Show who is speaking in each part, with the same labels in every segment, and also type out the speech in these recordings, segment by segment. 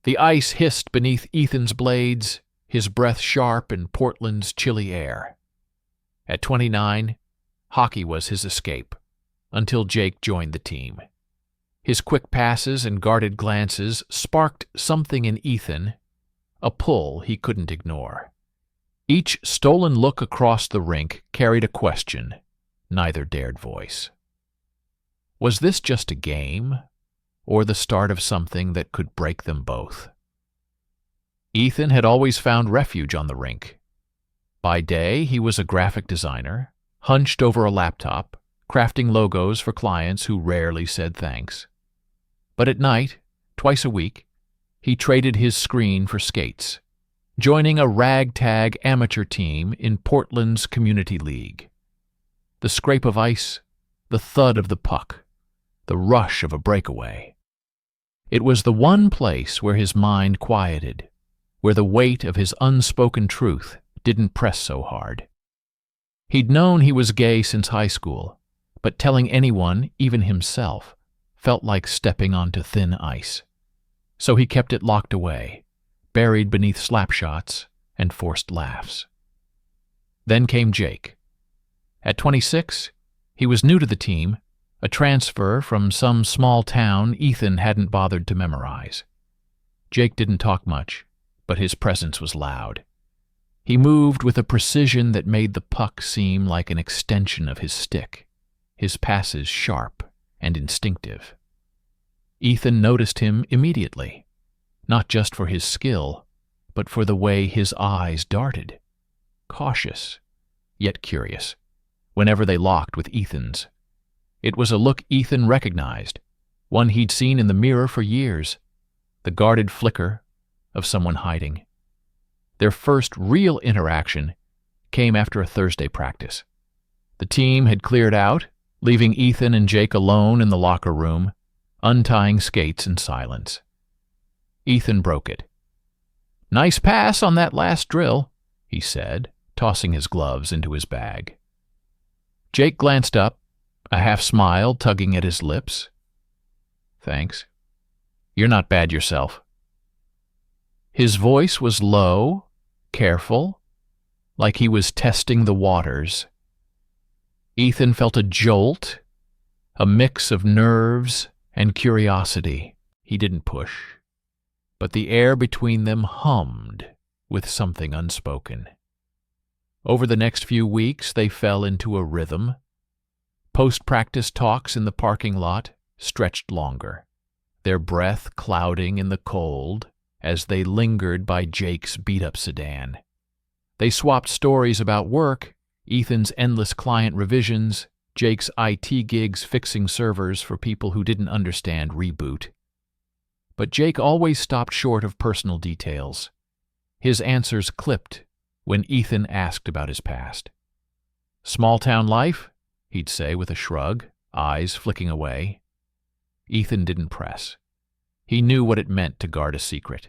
Speaker 1: The ice hissed beneath Ethan's blades, his breath sharp in Portland's chilly air. At 29, hockey was his escape, until Jake joined the team. His quick passes and guarded glances sparked something in Ethan, a pull he couldn't ignore. Each stolen look across the rink carried a question neither dared voice. Was this just a game, or the start of something that could break them both? Ethan had always found refuge on the rink. By day, he was a graphic designer, hunched over a laptop, crafting logos for clients who rarely said thanks. But at night, twice a week, he traded his screen for skates, joining a ragtag amateur team in Portland's community league. The scrape of ice, the thud of the puck, the rush of a breakaway. It was the one place where his mind quieted, where the weight of his unspoken truth didn't press so hard. He'd known he was gay since high school, but telling anyone, even himself, felt like stepping onto thin ice. So he kept it locked away, buried beneath slapshots and forced laughs. Then came Jake. At 26, he was new to the team, a transfer from some small town Ethan hadn't bothered to memorize. Jake didn't talk much, but his presence was loud. He moved with a precision that made the puck seem like an extension of his stick, his passes sharp and instinctive. Ethan noticed him immediately, not just for his skill, but for the way his eyes darted, cautious, yet curious, whenever they locked with Ethan's. It was a look Ethan recognized, one he'd seen in the mirror for years, the guarded flicker of someone hiding. Their first real interaction came after a Thursday practice. The team had cleared out, leaving Ethan and Jake alone in the locker room, untying skates in silence. Ethan broke it. "Nice pass on that last drill," he said, tossing his gloves into his bag. Jake glanced up, a half smile tugging at his lips. "Thanks. You're not bad yourself." His voice was low, careful, like he was testing the waters. Ethan felt a jolt, a mix of nerves and curiosity. He didn't push, but the air between them hummed with something unspoken. Over the next few weeks, they fell into a rhythm. Post-practice talks in the parking lot stretched longer, their breath clouding in the cold as they lingered by Jake's beat-up sedan. They swapped stories about work, Ethan's endless client revisions, Jake's IT gigs fixing servers for people who didn't understand Reboot. But Jake always stopped short of personal details. His answers clipped when Ethan asked about his past. "Small-town life?" he'd say with a shrug, eyes flicking away. Ethan didn't press. He knew what it meant to guard a secret.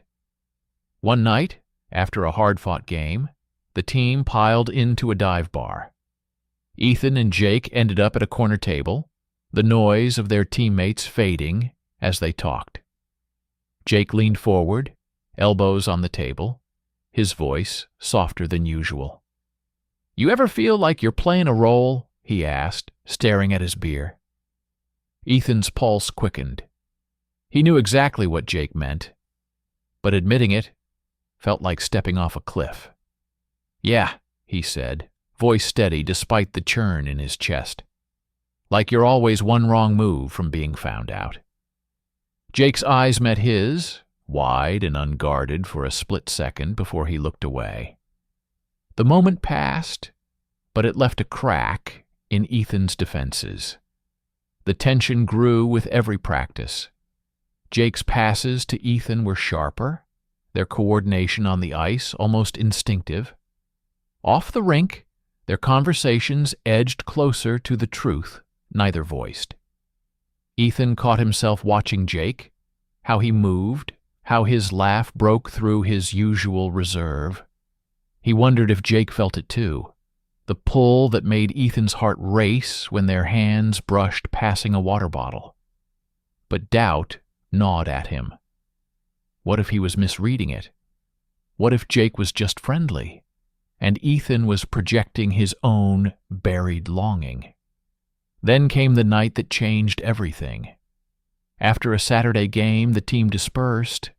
Speaker 1: One night, after a hard-fought game, the team piled into a dive bar. Ethan and Jake ended up at a corner table, the noise of their teammates fading as they talked. Jake leaned forward, elbows on the table, his voice softer than usual. "You ever feel like you're playing a role?" he asked, staring at his beer. Ethan's pulse quickened. He knew exactly what Jake meant, but admitting it felt like stepping off a cliff. "Yeah," he said, voice steady despite the churn in his chest. "Like you're always one wrong move from being found out." Jake's eyes met his, wide and unguarded for a split second before he looked away. The moment passed, but it left a crack in Ethan's defenses. The tension grew with every practice. Jake's passes to Ethan were sharper, their coordination on the ice almost instinctive. Off the rink, their conversations edged closer to the truth neither voiced. Ethan caught himself watching Jake, how he moved, how his laugh broke through his usual reserve. He wondered if Jake felt it too, the pull that made Ethan's heart race when their hands brushed passing a water bottle. But doubt gnawed at him. What if he was misreading it? What if Jake was just friendly, and Ethan was projecting his own buried longing? Then came the night that changed everything. After a Saturday game, the team dispersed,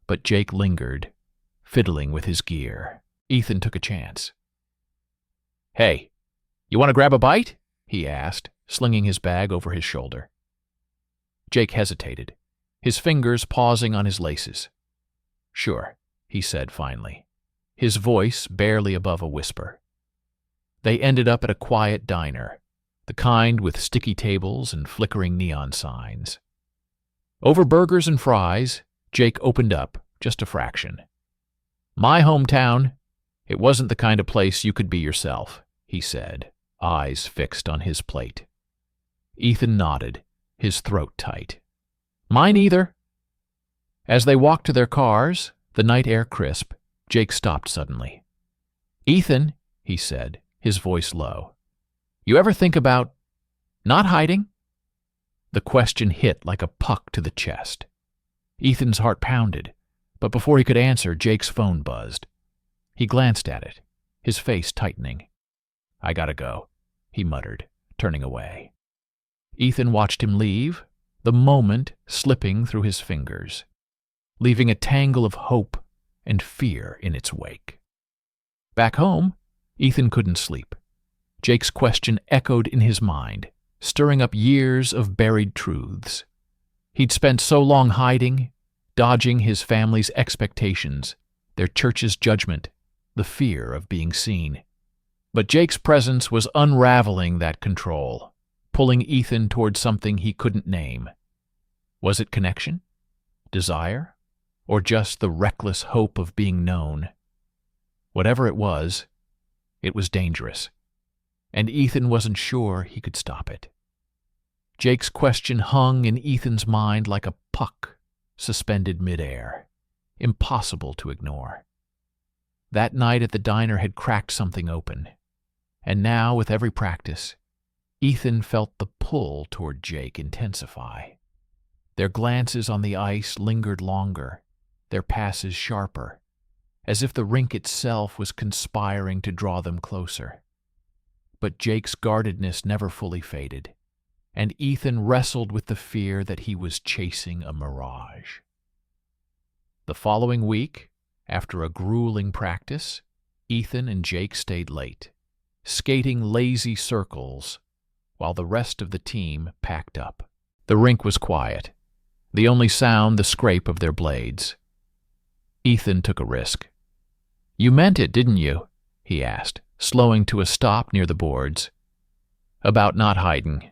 Speaker 1: but Jake lingered, fiddling with his gear. Ethan took a chance. "Hey, you want to grab a bite?" he asked, slinging his bag over his shoulder. Jake hesitated, his fingers pausing on his laces. "Sure," he said finally, his voice barely above a whisper. They ended up at a quiet diner, the kind with sticky tables and flickering neon signs. Over burgers and fries, Jake opened up just a fraction. "My hometown, it wasn't the kind of place you could be yourself," he said, eyes fixed on his plate. Ethan nodded, his throat tight. "Mine either." As they walked to their cars, the night air crisp, Jake stopped suddenly. "Ethan," he said, his voice low, "you ever think about not hiding?" The question hit like a puck to the chest. Ethan's heart pounded, but before he could answer, Jake's phone buzzed. He glanced at it, his face tightening. "I gotta go," he muttered, turning away. Ethan watched him leave, the moment slipping through his fingers, leaving a tangle of hope and fear in its wake. Back home, Ethan couldn't sleep. Jake's question echoed in his mind, stirring up years of buried truths. He'd spent so long hiding, dodging his family's expectations, their church's judgment, the fear of being seen. But Jake's presence was unraveling that control, pulling Ethan toward something he couldn't name. Was it connection? Desire? Or just the reckless hope of being known? Whatever it was dangerous, and Ethan wasn't sure he could stop it. Jake's question hung in Ethan's mind like a puck suspended midair, impossible to ignore. That night at the diner had cracked something open, and now, with every practice, Ethan felt the pull toward Jake intensify. Their glances on the ice lingered longer, their passes sharper, as if the rink itself was conspiring to draw them closer. But Jake's guardedness never fully faded, and Ethan wrestled with the fear that he was chasing a mirage. The following week, after a grueling practice, Ethan and Jake stayed late, skating lazy circles while the rest of the team packed up. The rink was quiet, the only sound the scrape of their blades. Ethan took a risk. "You meant it, didn't you?" he asked, slowing to a stop near the boards. "About not hiding."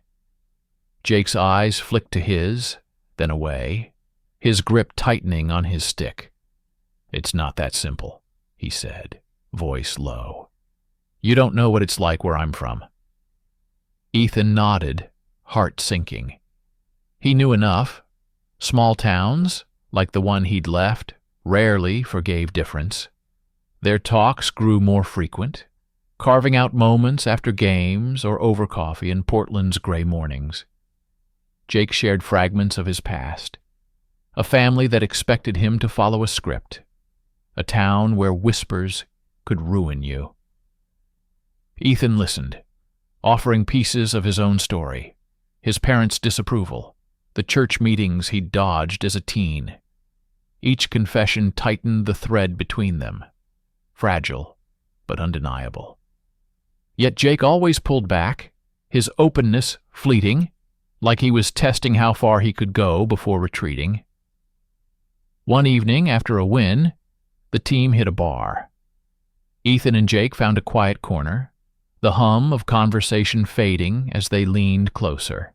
Speaker 1: Jake's eyes flicked to his, then away, his grip tightening on his stick. "It's not that simple," he said, voice low. "You don't know what it's like where I'm from." Ethan nodded, heart sinking. He knew enough. Small towns, like the one he'd left, rarely forgave difference. Their talks grew more frequent, carving out moments after games or over coffee in Portland's gray mornings. Jake shared fragments of his past, a family that expected him to follow a script, a town where whispers could ruin you. Ethan listened, offering pieces of his own story, his parents' disapproval, the church meetings he'd dodged as a teen. Each confession tightened the thread between them, fragile but undeniable. Yet Jake always pulled back, his openness fleeting, like he was testing how far he could go before retreating. One evening, after a win, the team hit a bar. Ethan and Jake found a quiet corner, the hum of conversation fading as they leaned closer.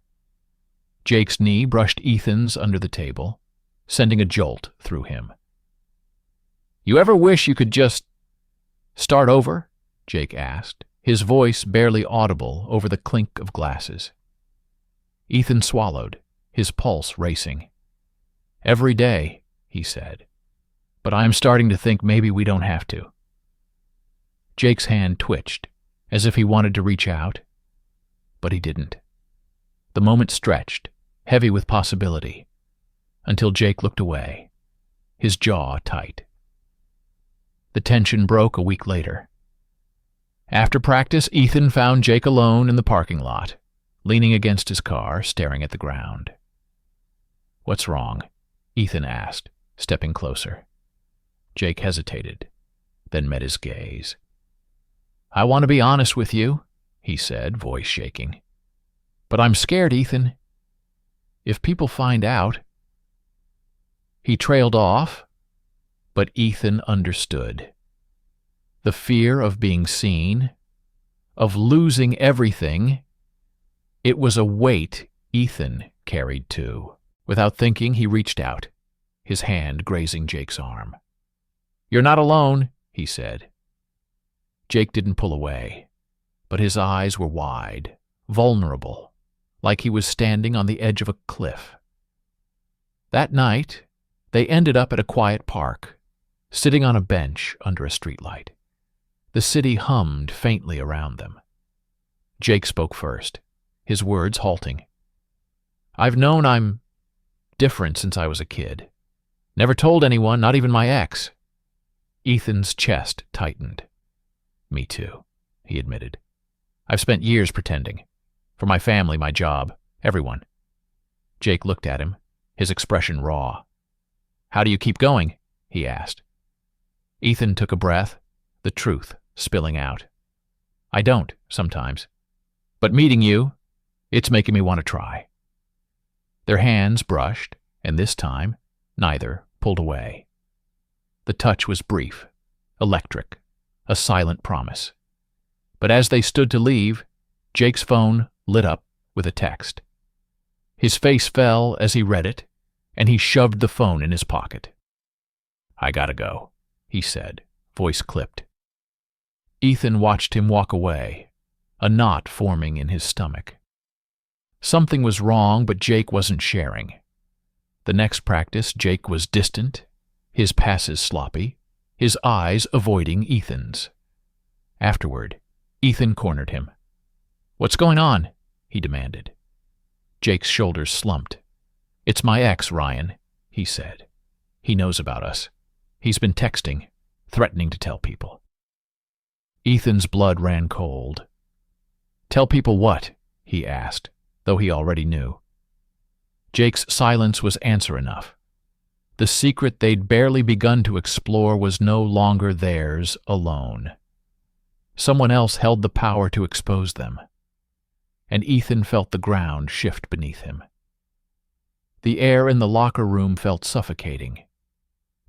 Speaker 1: Jake's knee brushed Ethan's under the table, sending a jolt through him. "You ever wish you could just start over?" Jake asked, his voice barely audible over the clink of glasses. Ethan swallowed, his pulse racing. "Every day," he said, "but I'm starting to think maybe we don't have to." Jake's hand twitched, as if he wanted to reach out, but he didn't. The moment stretched, heavy with possibility, until Jake looked away, his jaw tight. The tension broke a week later. After practice, Ethan found Jake alone in the parking lot, leaning against his car, staring at the ground. "What's wrong?" Ethan asked, stepping closer. Jake hesitated, then met his gaze. "I want to be honest with you," he said, voice shaking. "But I'm scared, Ethan. If people find out—" He trailed off, but Ethan understood. The fear of being seen, of losing everything, it was a weight Ethan carried too. Without thinking, he reached out, his hand grazing Jake's arm. "You're not alone," he said. Jake didn't pull away, but his eyes were wide, vulnerable, like he was standing on the edge of a cliff. That night, they ended up at a quiet park, sitting on a bench under a streetlight. The city hummed faintly around them. Jake spoke first, his words halting. "I've known I'm different since I was a kid. Never told anyone, not even my ex." Ethan's chest tightened. "Me too," he admitted. "I've spent years pretending. For my family, my job, everyone." Jake looked at him, his expression raw. "How do you keep going?" he asked. Ethan took a breath, the truth spilling out. "I don't, sometimes. But meeting you, it's making me want to try." Their hands brushed, and this time, neither pulled away. The touch was brief, electric, a silent promise. But as they stood to leave, Jake's phone lit up with a text. His face fell as he read it, and he shoved the phone in his pocket. "I gotta go," he said, voice clipped. Ethan watched him walk away, a knot forming in his stomach. Something was wrong, but Jake wasn't sharing. The next practice, Jake was distant, his passes sloppy, his eyes avoiding Ethan's. Afterward, Ethan cornered him. "What's going on?" he demanded. Jake's shoulders slumped. "It's my ex, Ryan," he said. "He knows about us. He's been texting, threatening to tell people." Ethan's blood ran cold. "Tell people what?" he asked, though he already knew. Jake's silence was answer enough. The secret they'd barely begun to explore was no longer theirs alone. Someone else held the power to expose them, and Ethan felt the ground shift beneath him. The air in the locker room felt suffocating,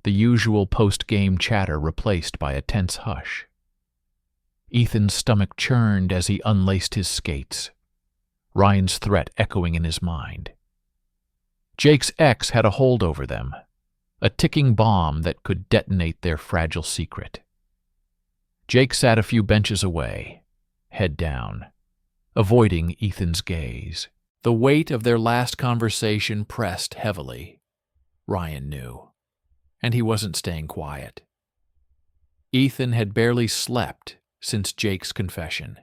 Speaker 1: the usual post-game chatter replaced by a tense hush. Ethan's stomach churned as he unlaced his skates, Ryan's threat echoing in his mind. Jake's ex had a hold over them, a ticking bomb that could detonate their fragile secret. Jake sat a few benches away, head down, avoiding Ethan's gaze. The weight of their last conversation pressed heavily. Ryan knew, and he wasn't staying quiet. Ethan had barely slept since Jake's confession.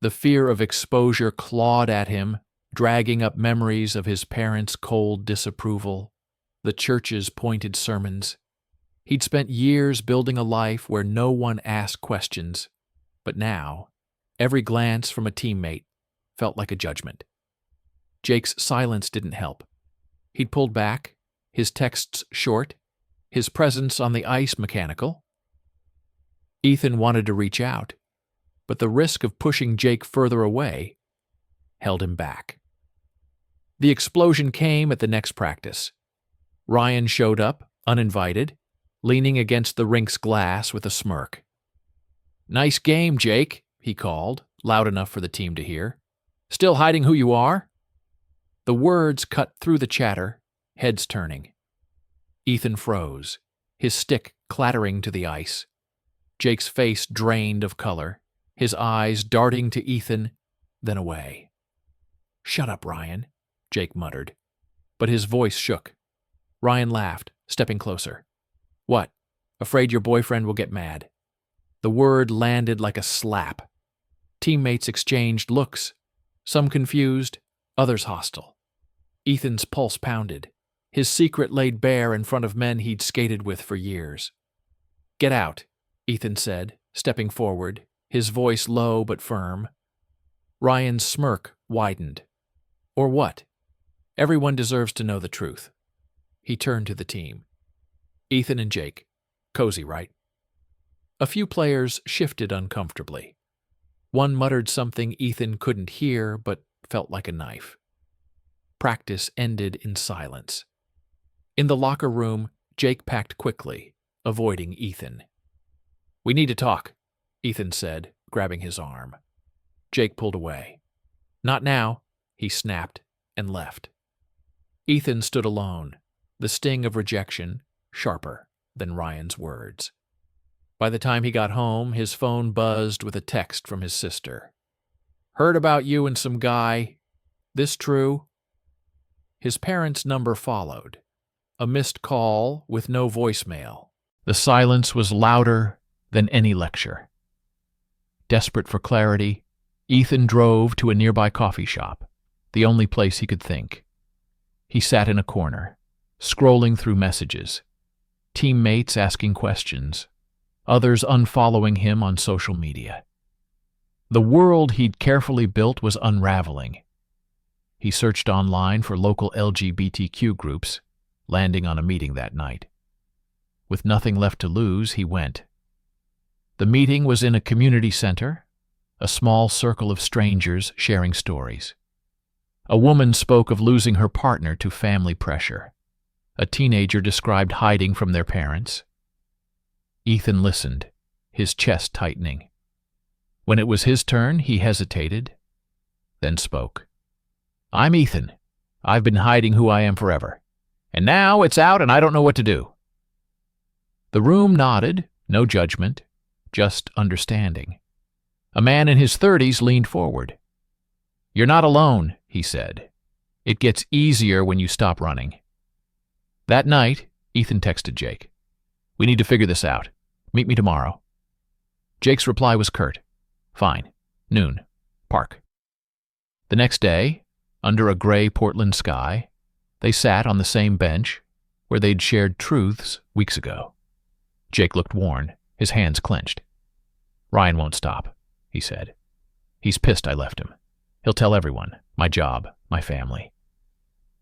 Speaker 1: The fear of exposure clawed at him, dragging up memories of his parents' cold disapproval, the church's pointed sermons. He'd spent years building a life where no one asked questions, but now, every glance from a teammate felt like a judgment. Jake's silence didn't help. He'd pulled back, his texts short, his presence on the ice mechanical. Ethan wanted to reach out, but the risk of pushing Jake further away held him back. The explosion came at the next practice. Ryan showed up, uninvited, leaning against the rink's glass with a smirk. "Nice game, Jake," he called, loud enough for the team to hear. "Still hiding who you are?" The words cut through the chatter, heads turning. Ethan froze, his stick clattering to the ice. Jake's face drained of color, his eyes darting to Ethan, then away. "Shut up, Ryan," Jake muttered, but his voice shook. Ryan laughed, stepping closer. "What? Afraid your boyfriend will get mad?" The word landed like a slap. Teammates exchanged looks, some confused, others hostile. Ethan's pulse pounded. his secret laid bare in front of men he'd skated with for years. "Get out," Ethan said, stepping forward, his voice low but firm. Ryan's smirk widened. "Or what? Everyone deserves to know the truth." He turned to the team. "Ethan and Jake. Cozy, right?" A few players shifted uncomfortably. One muttered something Ethan couldn't hear but felt like a knife. Practice ended in silence. In the locker room, Jake packed quickly, avoiding Ethan. "We need to talk," Ethan said, grabbing his arm. Jake pulled away. "Not now," he snapped and left. Ethan stood alone, the sting of rejection sharper than Ryan's words. By the time he got home, his phone buzzed with a text from his sister. "Heard about you and some guy. This true?" His parents' number followed, a missed call with no voicemail. The silence was louder than any lecture. Desperate for clarity, Ethan drove to a nearby coffee shop, the only place he could think. He sat in a corner, scrolling through messages, teammates asking questions, others unfollowing him on social media. The world he'd carefully built was unraveling. He searched online for local LGBTQ groups, landing on a meeting that night. With nothing left to lose, he went. The meeting was in a community center, a small circle of strangers sharing stories. A woman spoke of losing her partner to family pressure. A teenager described hiding from their parents. Ethan listened, his chest tightening. When it was his turn, he hesitated, then spoke. "I'm Ethan. I've been hiding who I am forever. And now it's out and I don't know what to do." The room nodded, no judgment, just understanding. A man in his 30s leaned forward. "You're not alone," he said. "It gets easier when you stop running." That night, Ethan texted Jake. "We need to figure this out. Meet me tomorrow." Jake's reply was curt. "Fine. Noon. Park." The next day, under a gray Portland sky, they sat on the same bench where they'd shared truths weeks ago. Jake looked worn, his hands clenched. "Ryan won't stop," he said. "He's pissed I left him. He'll tell everyone, my job, my family."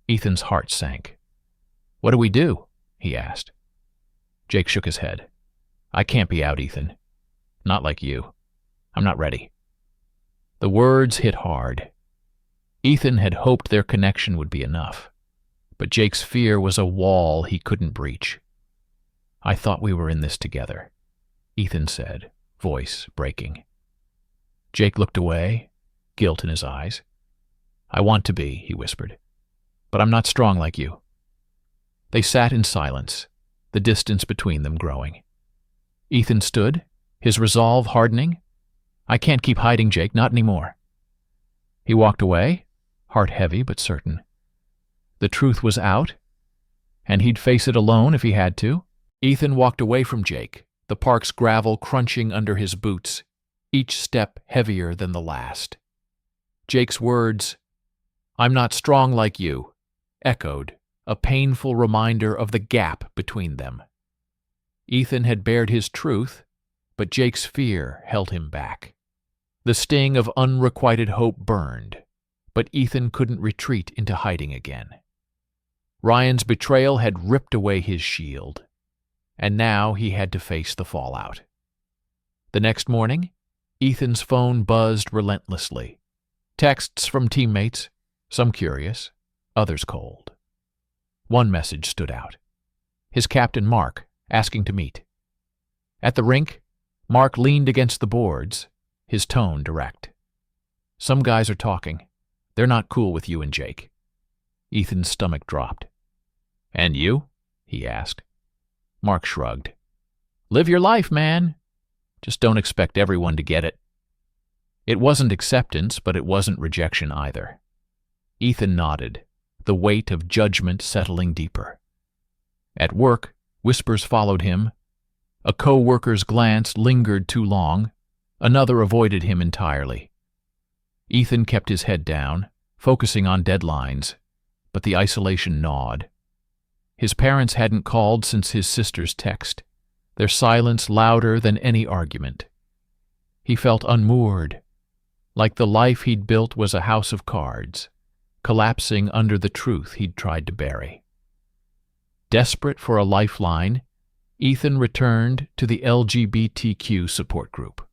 Speaker 1: Ethan's heart sank. "What do we do?" he asked. Jake shook his head. "I can't be out, Ethan. Not like you. I'm not ready." The words hit hard. Ethan had hoped their connection would be enough, but Jake's fear was a wall he couldn't breach. "I thought we were in this together," Ethan said, voice breaking. Jake looked away, guilt in his eyes. "I want to be," he whispered, "but I'm not strong like you." They sat in silence, the distance between them growing. Ethan stood, his resolve hardening. "I can't keep hiding, Jake, not anymore." He walked away, heart heavy but certain. The truth was out, and he'd face it alone if he had to. Ethan walked away from Jake, the park's gravel crunching under his boots, each step heavier than the last. Jake's words, "I'm not strong like you," echoed, a painful reminder of the gap between them. Ethan had bared his truth, but Jake's fear held him back. The sting of unrequited hope burned, but Ethan couldn't retreat into hiding again. Ryan's betrayal had ripped away his shield, and now he had to face the fallout. The next morning, Ethan's phone buzzed relentlessly. Texts from teammates, some curious, others cold. One message stood out. His captain, Mark, asking to meet. At the rink, Mark leaned against the boards, his tone direct. "Some guys are talking. They're not cool with you and Jake." Ethan's stomach dropped. "And you?" he asked. Mark shrugged. "Live your life, man. Just don't expect everyone to get it." It wasn't acceptance, but it wasn't rejection either. Ethan nodded, the weight of judgment settling deeper. At work, whispers followed him. A co-worker's glance lingered too long. Another avoided him entirely. Ethan kept his head down, focusing on deadlines, but the isolation gnawed. His parents hadn't called since his sister's text, their silence louder than any argument. He felt unmoored, like the life he'd built was a house of cards, collapsing under the truth he'd tried to bury. Desperate for a lifeline, Ethan returned to the LGBTQ support group.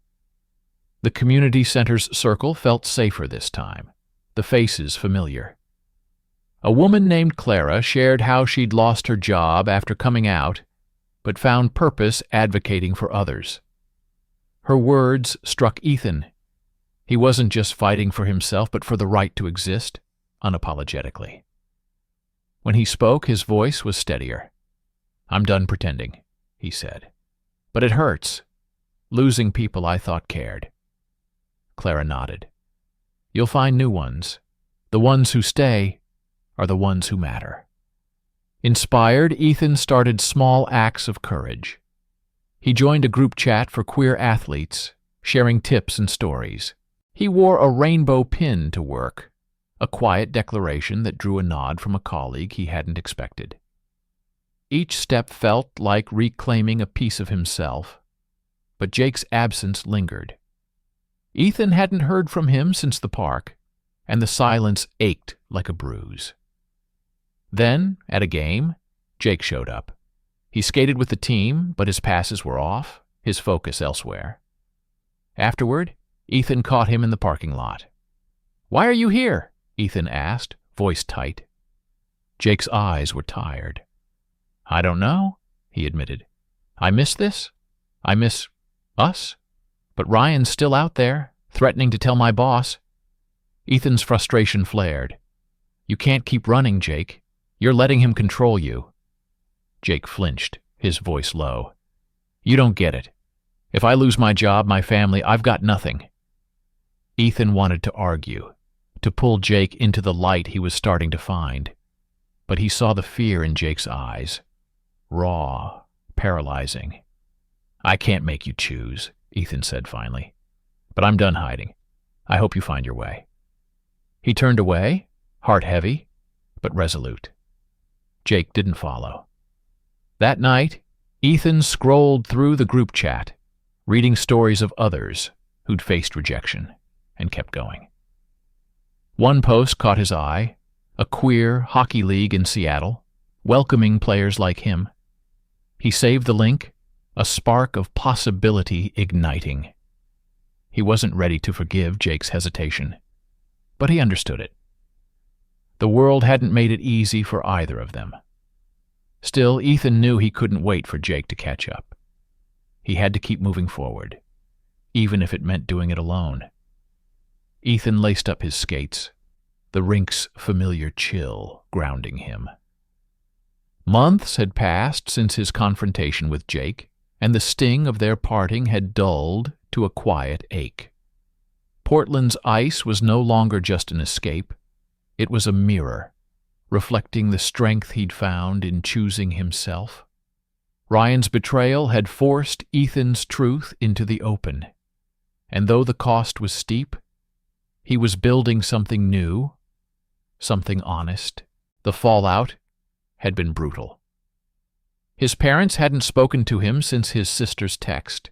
Speaker 1: The community center's circle felt safer this time, the faces familiar. A woman named Clara shared how she'd lost her job after coming out, but found purpose advocating for others. Her words struck Ethan. He wasn't just fighting for himself, but for the right to exist, unapologetically. When he spoke, his voice was steadier. "I'm done pretending," he said. "But it hurts, losing people I thought cared." Clara nodded. "You'll find new ones. The ones who stay are the ones who matter." Inspired, Ethan started small acts of courage. He joined a group chat for queer athletes, sharing tips and stories. He wore a rainbow pin to work, a quiet declaration that drew a nod from a colleague he hadn't expected. Each step felt like reclaiming a piece of himself, but Jake's absence lingered. Ethan hadn't heard from him since the park, and the silence ached like a bruise. Then, at a game, Jake showed up. He skated with the team, but his passes were off, his focus elsewhere. Afterward, Ethan caught him in the parking lot. "Why are you here?" Ethan asked, voice tight. Jake's eyes were tired. "I don't know," he admitted. "I miss this. I miss us. But Ryan's still out there, threatening to tell my boss." Ethan's frustration flared. "You can't keep running, Jake. You're letting him control you." Jake flinched, his voice low. "You don't get it. If I lose my job, my family, I've got nothing." Ethan wanted to argue, to pull Jake into the light he was starting to find. But he saw the fear in Jake's eyes. Raw, paralyzing. "I can't make you choose," Ethan said finally. "But I'm done hiding. I hope you find your way." He turned away, heart heavy, but resolute. Jake didn't follow. That night, Ethan scrolled through the group chat, reading stories of others who'd faced rejection, and kept going. One post caught his eye, a queer hockey league in Seattle, welcoming players like him. He saved the link, a spark of possibility igniting. He wasn't ready to forgive Jake's hesitation, but he understood it. The world hadn't made it easy for either of them. Still, Ethan knew he couldn't wait for Jake to catch up. He had to keep moving forward, even if it meant doing it alone. Ethan laced up his skates, the rink's familiar chill grounding him. Months had passed since his confrontation with Jake, and the sting of their parting had dulled to a quiet ache. Portland's ice was no longer just an escape. It was a mirror, reflecting the strength he'd found in choosing himself. Ryan's betrayal had forced Ethan's truth into the open, and though the cost was steep, he was building something new, something honest. The fallout had been brutal. His parents hadn't spoken to him since his sister's text,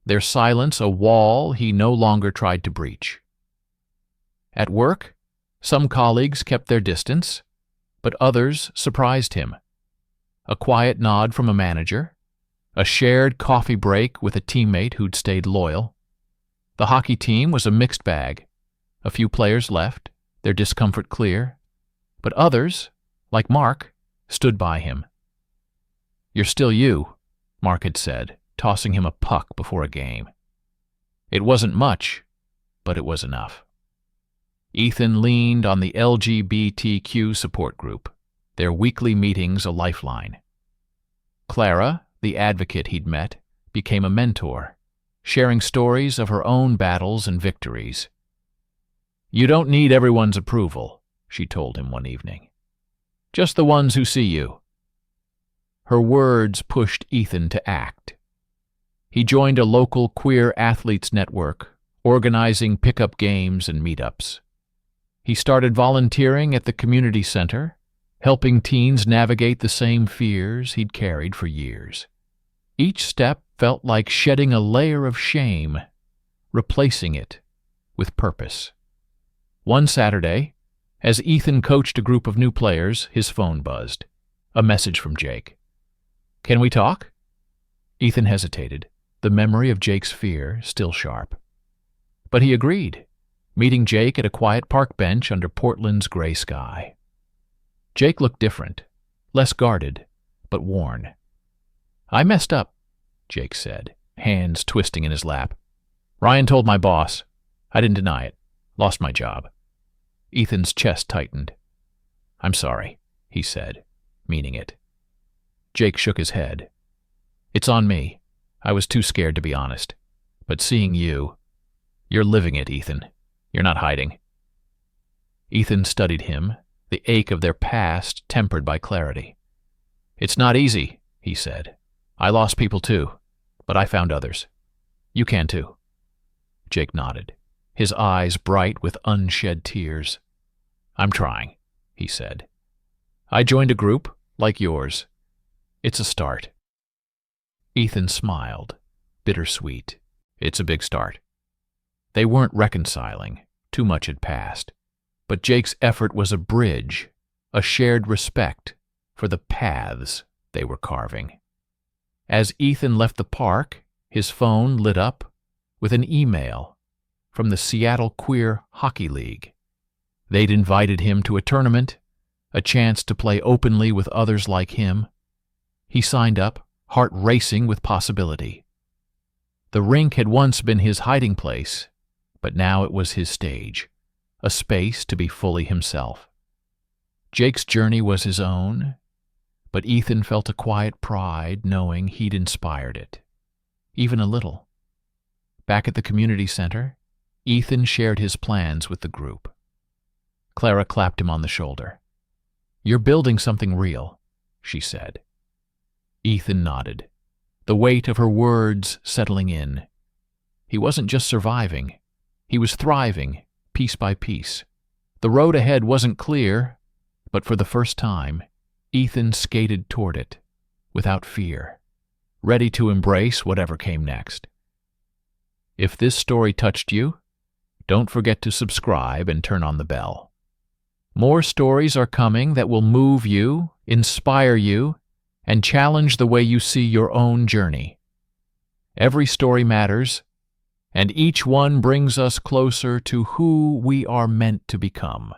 Speaker 1: their silence a wall he no longer tried to breach. At work, some colleagues kept their distance, but others surprised him. A quiet nod from a manager, a shared coffee break with a teammate who'd stayed loyal. The hockey team was a mixed bag. A few players left, their discomfort clear, but others, like Mark, stood by him. "You're still you," Mark had said, tossing him a puck before a game. It wasn't much, but it was enough. Ethan leaned on the LGBTQ support group, their weekly meetings a lifeline. Clara, the advocate he'd met, became a mentor, sharing stories of her own battles and victories. "You don't need everyone's approval," she told him one evening. "Just the ones who see you." Her words pushed Ethan to act. He joined a local queer athletes network, organizing pickup games and meetups. He started volunteering at the community center, helping teens navigate the same fears he'd carried for years. Each step felt like shedding a layer of shame, replacing it with purpose. One Saturday, as Ethan coached a group of new players, his phone buzzed. A message from Jake. "Can we talk?" Ethan hesitated, the memory of Jake's fear still sharp. But he agreed, meeting Jake at a quiet park bench under Portland's gray sky. Jake looked different, less guarded, but worn. "I messed up," Jake said, hands twisting in his lap. "Ryan told my boss. I didn't deny it. Lost my job." Ethan's chest tightened. "I'm sorry," he said, meaning it. Jake shook his head. "It's on me. I was too scared to be honest. But seeing you're living it, Ethan. You're not hiding." Ethan studied him, the ache of their past tempered by clarity. "It's not easy," he said. "I lost people too, but I found others. You can too." Jake nodded, his eyes bright with unshed tears. "I'm trying," he said. "I joined a group, like yours. It's a start." Ethan smiled, bittersweet. It's a big start. They weren't reconciling. Too much had passed. But Jake's effort was a bridge, a shared respect for the paths they were carving. As Ethan left the park, his phone lit up with an email from the Seattle Queer Hockey League. They'd invited him to a tournament, a chance to play openly with others like him. He signed up, heart racing with possibility. The rink had once been his hiding place, but now it was his stage, a space to be fully himself. Jake's journey was his own, but Ethan felt a quiet pride knowing he'd inspired it, even a little. Back at the community center, Ethan shared his plans with the group. Clara clapped him on the shoulder. "You're building something real," she said. Ethan nodded, the weight of her words settling in. He wasn't just surviving, he was thriving, piece by piece. The road ahead wasn't clear, but for the first time, Ethan skated toward it, without fear, ready to embrace whatever came next. If this story touched you, don't forget to subscribe and turn on the bell. More stories are coming that will move you, inspire you, and challenge the way you see your own journey. Every story matters, and each one brings us closer to who we are meant to become.